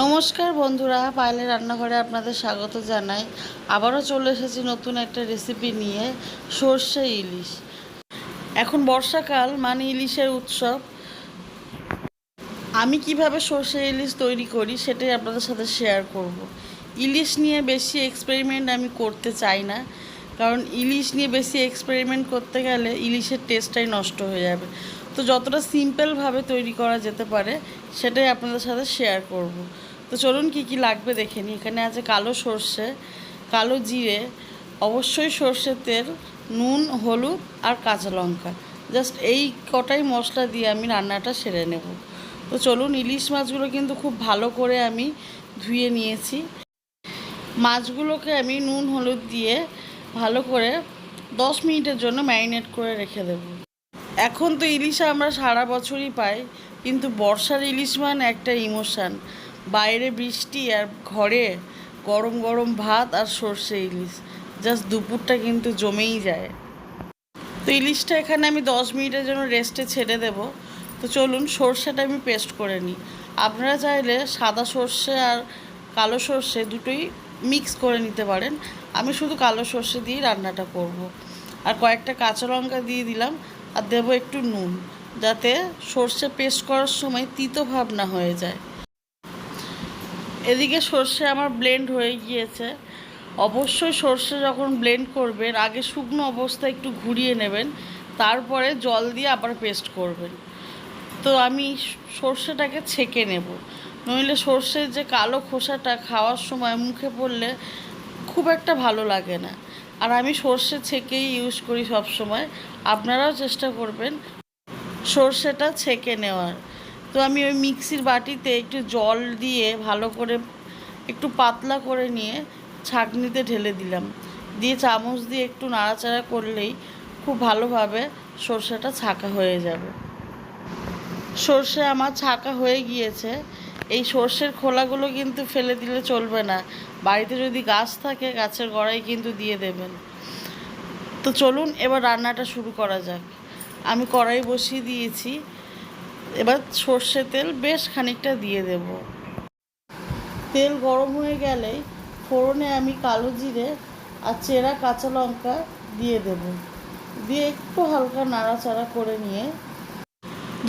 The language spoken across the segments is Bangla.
নমস্কার বন্ধুরা, পায়েলের রান্নাঘরে আপনাদের স্বাগত জানাই। আবারও চলে এসেছি নতুন একটা রেসিপি নিয়ে, সর্ষে ইলিশ। এখন বর্ষাকাল মানে ইলিশের উৎসব। আমি কিভাবে সর্ষে ইলিশ তৈরি করি সেটাই আপনাদের সাথে শেয়ার করব। ইলিশ নিয়ে বেশি এক্সপেরিমেন্ট আমি করতে চাই না, কারণ ইলিশ নিয়ে বেশি এক্সপেরিমেন্ট করতে গেলে ইলিশের টেস্টটাই নষ্ট হয়ে যাবে। তো যতটা সিম্পলভাবে তৈরি করা যেতে পারে সেটাই আপনাদের সাথে শেয়ার করব। তো চলুন কী কী লাগবে দেখে নিই। এখানে আছে কালো সর্ষে, কালো জিরে, অবশ্যই সর্ষের তেল, নুন, হলুদ আর কাঁচা লঙ্কা। জাস্ট এই কটাই মশলা দিয়ে আমি রান্নাটা সেরে নেব। তো চলুন, ইলিশ মাছগুলো কিন্তু খুব ভালো করে আমি ধুয়ে নিয়েছি। মাছগুলোকে আমি নুন হলুদ দিয়ে ভালো করে 10 মিনিটের জন্য ম্যারিনেট করে রেখে দেব। এখন তো ইলিশ আমরা সারা বছরই পাই, কিন্তু বর্ষার ইলিশ মানে একটা ইমোশান। বাইরে বৃষ্টি আর ঘরে গরম গরম ভাত আর সর্ষে ইলিশ, জাস্ট দুপুরটা কিন্তু জমেই যায়। তো ইলিশটা এখানে আমি 10 মিনিটের জন্য রেস্টে ছেড়ে দেব। তো চলুন, সর্ষেটা আমি পেস্ট করে নিই। আপনারা চাইলে সাদা সর্ষে আর কালো সর্ষে দুটোই মিক্স করে নিতে পারেন। আমি শুধু কালো সর্ষে দিয়েই রান্নাটা করব। আর কয়েকটা কাঁচা লঙ্কা দিয়ে দিলাম, আর দেবো একটু নুন, যাতে সর্ষে পেস্ট করার সময় তিতো ভাব না হয়ে যায়। এদিকে সর্ষে আমার ব্লেন্ড হয়ে গিয়েছে। অবশ্যই সর্ষে যখন ব্লেন্ড করবেন আগে শুকনো অবস্থায় একটু ঘুরিয়ে নেবেন, তারপরে জল দিয়ে আবার পেস্ট করবেন। তো আমি সর্ষেটাকে ছেঁকে নেব, নইলে সর্ষের যে কালো খোসাটা খাওয়ার সময় মুখে পড়লে খুব একটা ভালো লাগে না। আর আমি সর্ষে ছেঁকেই ইউজ করি সব সময়। আপনারাও চেষ্টা করবেন সর্ষেটা ছেঁকে নেওয়ার। তো আমি ওই মিক্সির বাটিতে একটু জল দিয়ে ভালো করে একটু পাতলা করে নিয়ে ছাঁকনিতে ঢেলে দিলাম, দিয়ে চামচ দিয়ে একটু নাড়াচাড়া করলেই খুব ভালোভাবে সর্ষেটা ছাঁকা হয়ে যাবে। সর্ষে আমার ছাঁকা হয়ে গিয়েছে। এই সর্ষের খোলাগুলো কিন্তু ফেলে দিলে চলবে না। বাড়িতে যদি গাছ থাকে গাছের গোড়ায় কিন্তু দিয়ে দেবেন। তো চলুন এবার রান্নাটা শুরু করা যাক। আমি কড়াই বসিয়ে দিয়েছি। এবার সর্ষে তেল বেশ খানিকটা দিয়ে দেব। তেল গরম হয়ে গেলেই ফোড়নে আমি কালো জিরে আর চেরা কাঁচা লঙ্কা দিয়ে দেব। দিয়ে একটু হালকা নাড়াচাড়া করে নিয়ে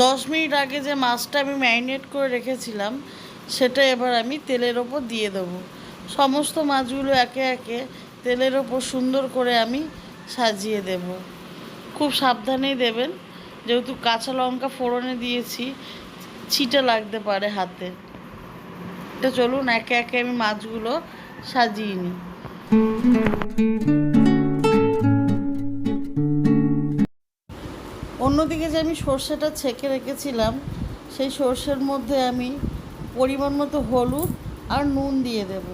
10 মিনিট আগে যে মাছটা আমি ম্যারিনেট করে রেখেছিলাম সেটা এবার আমি তেলের ওপর দিয়ে দেবো। সমস্ত মাছগুলো একে একে তেলের ওপর সুন্দর করে আমি সাজিয়ে দেব। খুব সাবধানেই দেবেন, যেহেতু কাঁচা লঙ্কা ফোড়নে দিয়েছি, ছিটে লাগতে পারে হাতে। এটা চলুন একে একে আমি মাছগুলো সাজিয়ে নিই। অন্যদিকে যে আমি সর্ষেটা ছেঁকে রেখেছিলাম সেই সর্ষের মধ্যে আমি পরিমাণ মতো হলুদ আর নুন দিয়ে দেব।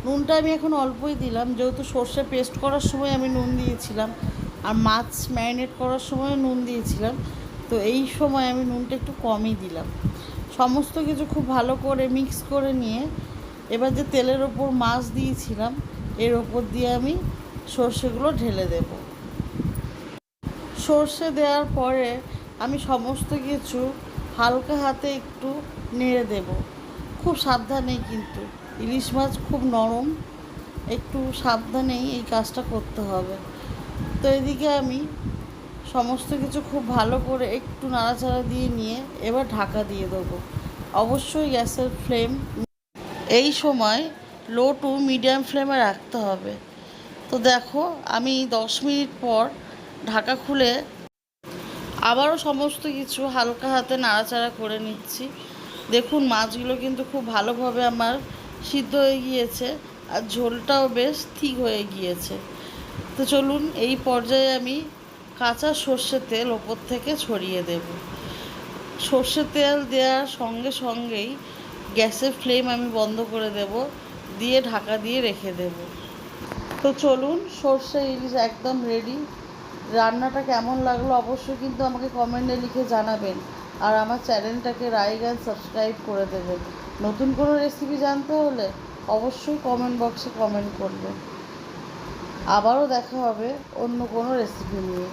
নুনটা আমি এখন অল্পই দিলাম, যেহেতু সর্ষে পেস্ট করার সময় আমি নুন দিয়েছিলাম আর মাছ ম্যারিনেট করার সময় নুন দিয়েছিলাম। তো এই সময় আমি নুনটা একটু কমই দিলাম। সমস্ত কিছু খুব ভালো করে মিক্স করে নিয়ে এবার যে তেলের ওপর মাছ দিয়েছিলাম এর ওপর দিয়ে আমি সর্ষেগুলো ঢেলে দেব। সর্ষে দেওয়ার পরে আমি সমস্ত কিছু হালকা হাতে একটু নেড়ে দেব। খুব সাবধানেই, কিন্তু ইলিশ মাছ খুব নরম, একটু সাবধানেই এই কাজটা করতে হবে। তো এদিকে আমি সমস্ত কিছু খুব ভালো করে একটু নাড়াচাড়া দিয়ে নিয়ে এবার ঢাকা দিয়ে দেবো। অবশ্যই গ্যাসের ফ্লেম এই সময় লো টু মিডিয়াম ফ্লেমে রাখতে হবে। তো দেখো, আমি 10 মিনিট পর ঢাকা খুলে আবারও সমস্ত কিছু হালকা হাতে নাড়াচাড়া করে নিচ্ছি। দেখুন, মাছগুলো কিন্তু খুব ভালোভাবে আমার সিদ্ধ হয়ে গিয়েছে আর ঝোলটাও বেশ ঠিক হয়ে গিয়েছে। তো চলুন এই পর্যায়ে আমি কাঁচা সর্ষের তেল ওপর থেকে ছড়িয়ে দেব। সর্ষের তেল দেওয়ার সঙ্গে সঙ্গেই গ্যাসের ফ্লেম আমি বন্ধ করে দেব, দিয়ে ঢাকা দিয়ে রেখে দেব। তো চলুন, সর্ষে ইলিশ একদম রেডি। রান্নাটা কেমন লাগলো অবশ্যই কিন্তু আমাকে কমেন্টে লিখে জানাবেন। আর আমার চ্যানেলটাকে লাইক অ্যান্ড সাবস্ক্রাইব করে দেবেন। নতুন কোনো রেসিপি জানতে হলে অবশ্যই কমেন্ট বক্সে কমেন্ট করবেন। আবারও দেখা হবে অন্য কোনো রেসিপি নিয়ে।